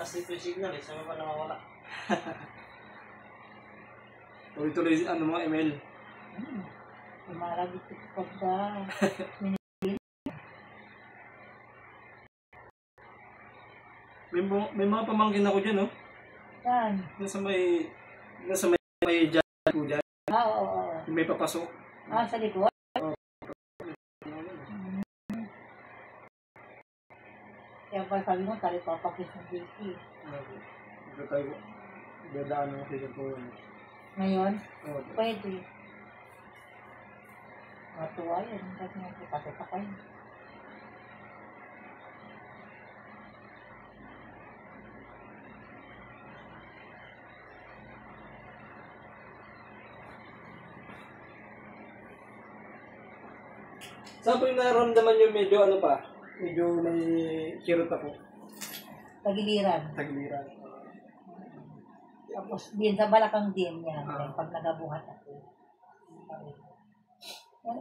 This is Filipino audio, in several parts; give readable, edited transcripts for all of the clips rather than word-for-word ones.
kasi ito yung signal eh. Saan ba nawawala? Tuloy-tuloy ano mo, ML. Lumalagit ito pagka. May mga pamangkin ako dyan, no? Saan? Nasa may dyan po dyan. Oo. May papasok. Sa likod? Kaya pa sabi mo, tali papakis ng JP. Ito tayo. Dadaan mo kayo po. Ngayon? Oo. Pwede. Matuwa yun. Kasi nagkikasita kayo. Saan po yung naramdaman nyo medyo ano pa? Medyo may kirot ako. Tagiliran. Tagiliran. Tapos din sa balakang din yan. Pag nagabuhat ako.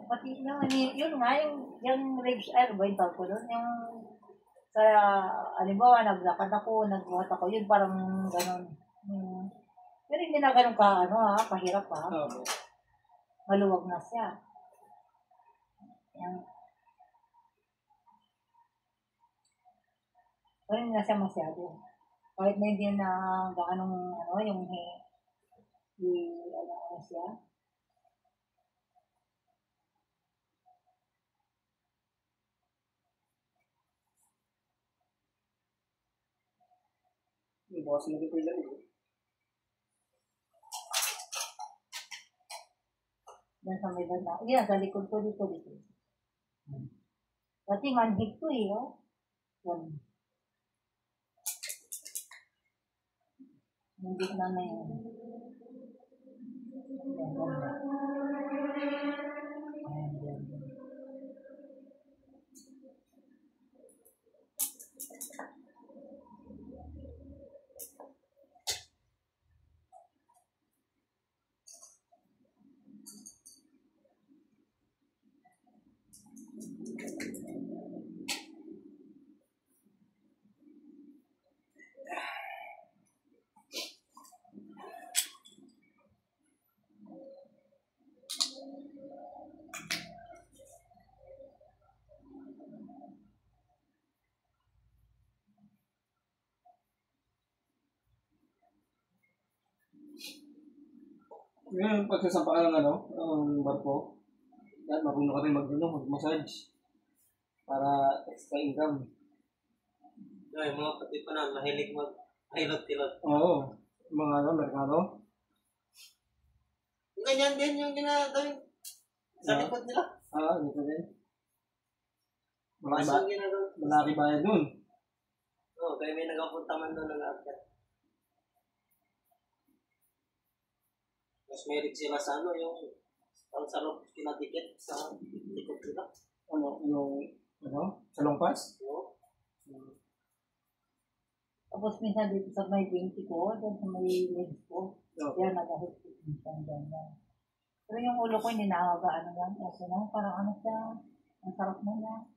Pati yun nga, yung ribs air ba yung tawag ko doon? Yung sa, alimbawa, naglakad ako, nagbuhat ako, yun parang gano'n. Pero hindi na gano'n kahirap Maluwag na siya. Yan. Pero hindi na siya masyado. Kahit na hindi na gaanong yung siya. Bukas na dito yan eh. Yan sa may banda. Yan, sa likod ko dito. Pati manhig ko eh, Yan. Hindi na yun. Yan, banda. Yan. Ngayon, pagsasampa ka ng barko, yan, marunong ka rin mag-massage para extra income. Ay, mga pati pa na, mahilig mag-hilot-hilot. Oo, mga merkado. Ganyan din yung ginagawin sa likod nila. Dito din. Masong ginagawin. Malaki bayad dun. Oo, kaya may nagapunta man doon nag-aakit. Mas meron sila sa yung ang sarap kinadikit sa likod nila. Sa long pass? Oo. Tapos minsan dito sa may 20 ko, dyan sa may legs ko, yan, nag-ahit minsan dyan. Pero yung ulo ko hindi nakagaan yan. Kasi parang siya, ang sarap mo niya.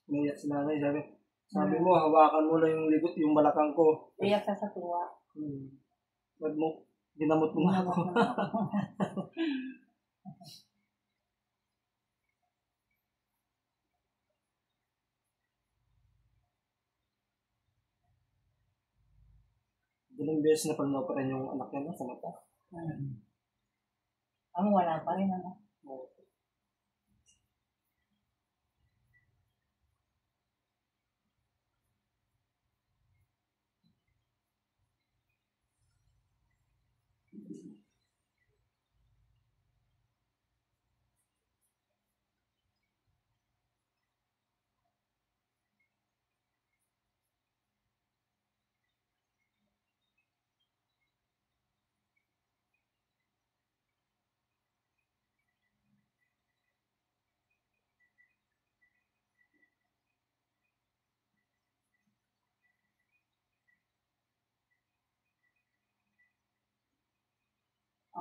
Naiyak si nanay, sabi mo, hawakan mo lang yung likod, yung balakang ko. Iyak ka sa tuwa. Ginamot mo nga ako. Dalang beses na pag-opera yung anak niya sa mata. Wala pa rin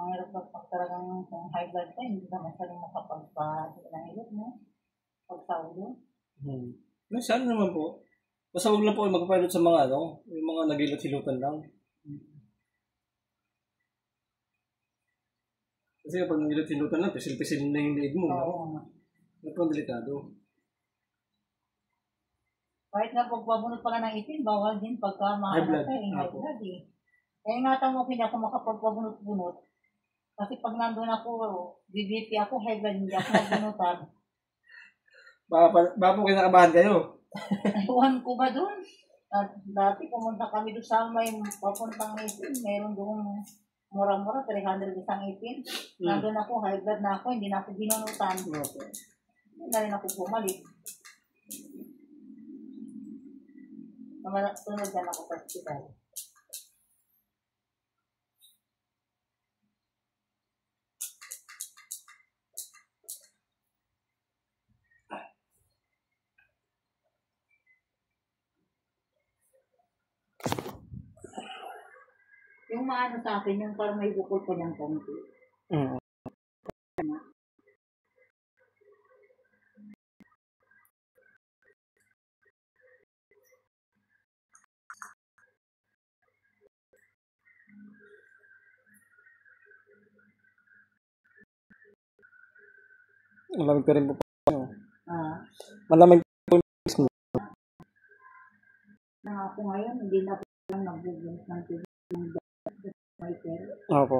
Mahirap pag talagang kung high blood ka, hindi ka masyadong makapagpa-hilot mo. Pag-saulo. Saan naman po? Basta huwag lang po kayo magpapilot sa mga yung mga nagilot-hilutan lang. Kasi kapag nagilot-hilutan lang, pisil-pisil na yung leeg mo. Oo. Ano po ang delikado? Kahit nga pagpabunot pa ka ng itin, bawal din pagka High blood. high blood eh. Kaya ingatan mo, hindi ako makapagpabunot-bunot. Kasi pag nandun ako, BBP ako, high blood, hindi ako magbunutan. Baka po kinakabahan kayo. Ewan ko ba doon? At dati pumunta kami doon sa may papuntang itin, meron doon mura-mura, 300 isang itin. Nandun ako, high blood na ako, hindi na ako binunutan. Okay. Hindi na rin ako bumalik. Sunod yan ako sa hospital. Yung maano sa akin, yung parang may bukol pa niyang konti. Malamig pa rin po. Malamig po. na ako ngayon, hindi na po lang nagbubunos ng tubig ng diaper. Opo.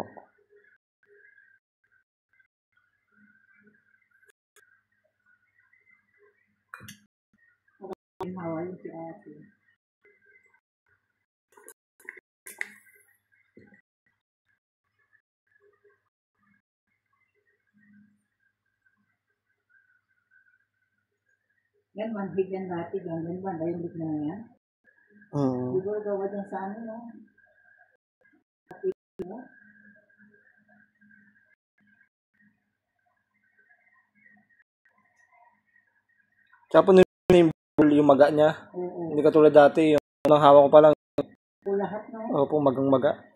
Hawal si ate. Yan, manhig yan dati. Yan ba? Dahil hindi na yan. Siguro gawa dyan sa ano, no? Tsaka po yung maga niya. Oo. Hindi katulad dati, yung hawak ko pa lang. Lahat, no? Opo, magang maga.